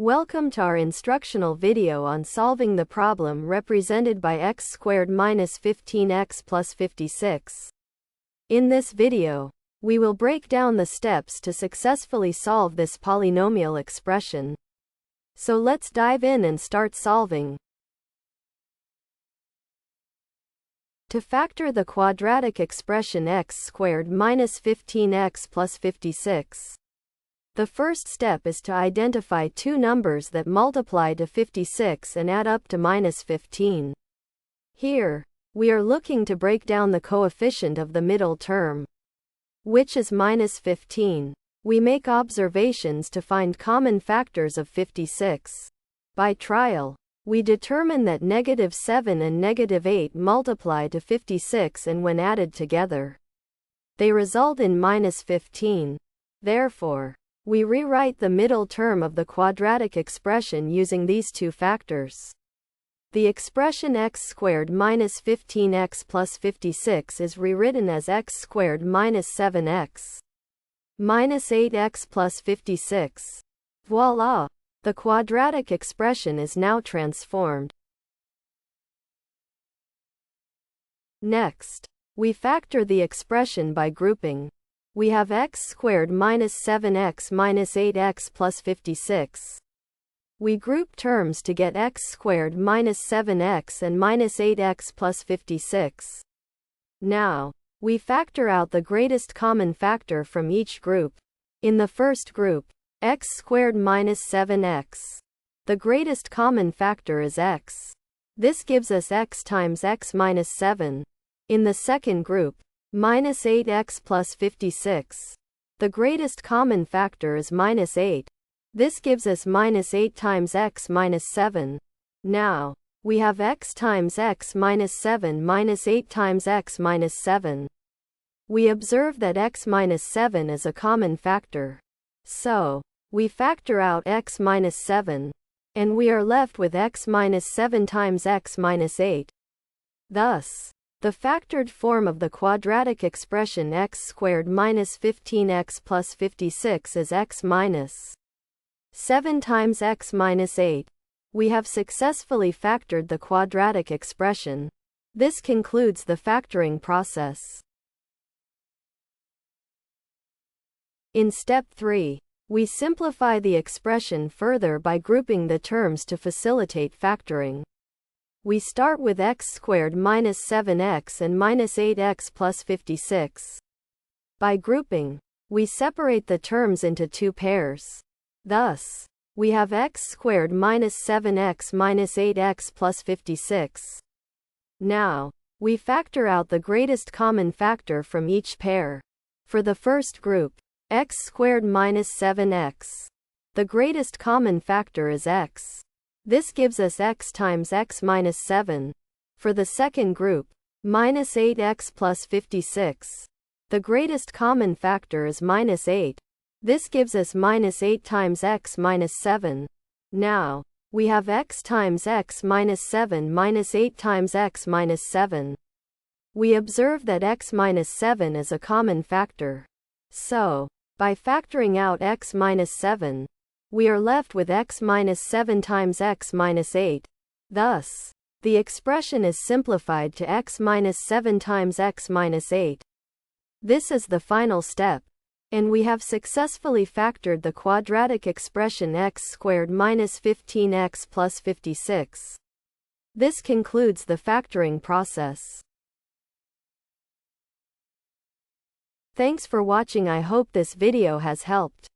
Welcome to our instructional video on solving the problem represented by x squared minus 15x plus 56. In this video, we will break down the steps to successfully solve this polynomial expression. So let's dive in and start solving. To factor the quadratic expression x squared minus 15x plus 56, the first step is to identify two numbers that multiply to 56 and add up to minus 15. Here, we are looking to break down the coefficient of the middle term, which is minus 15. We make observations to find common factors of 56. By trial, we determine that negative 7 and negative 8 multiply to 56, and when added together, they result in minus 15. Therefore, we rewrite the middle term of the quadratic expression using these two factors. The expression x squared minus 15x plus 56 is rewritten as x squared minus 7x minus 8x plus 56. Voila! The quadratic expression is now transformed. Next, we factor the expression by grouping. We have x squared minus 7x minus 8x plus 56. We group terms to get x squared minus 7x and minus 8x plus 56. Now, we factor out the greatest common factor from each group. In the first group, x squared minus 7x. The greatest common factor is x. This gives us x times x minus 7. In the second group, minus 8x plus 56. The greatest common factor is minus 8. This gives us minus 8 times x minus 7. Now, we have x times x minus 7 minus 8 times x minus 7. We observe that x minus 7 is a common factor. So, we factor out x minus 7, and we are left with x minus 7 times x minus 8. Thus, the factored form of the quadratic expression x squared minus 15x plus 56 is x minus 7 times x minus 8. We have successfully factored the quadratic expression. This concludes the factoring process. In step 3, we simplify the expression further by grouping the terms to facilitate factoring. We start with x squared minus 7x and minus 8x plus 56. By grouping, we separate the terms into two pairs. Thus, we have x squared minus 7x minus 8x plus 56. Now, we factor out the greatest common factor from each pair. For the first group, x squared minus 7x. The greatest common factor is x. This gives us x times x minus 7. For the second group, minus 8x plus 56. The greatest common factor is minus 8. This gives us minus 8 times x minus 7. Now, we have x times x minus 7 minus 8 times x minus 7. We observe that x minus 7 is a common factor. So, by factoring out x minus 7, we are left with x minus 7 times x minus 8. Thus, the expression is simplified to x minus 7 times x minus 8. This is the final step, and we have successfully factored the quadratic expression x squared minus 15x plus 56. This concludes the factoring process. Thanks for watching. I hope this video has helped.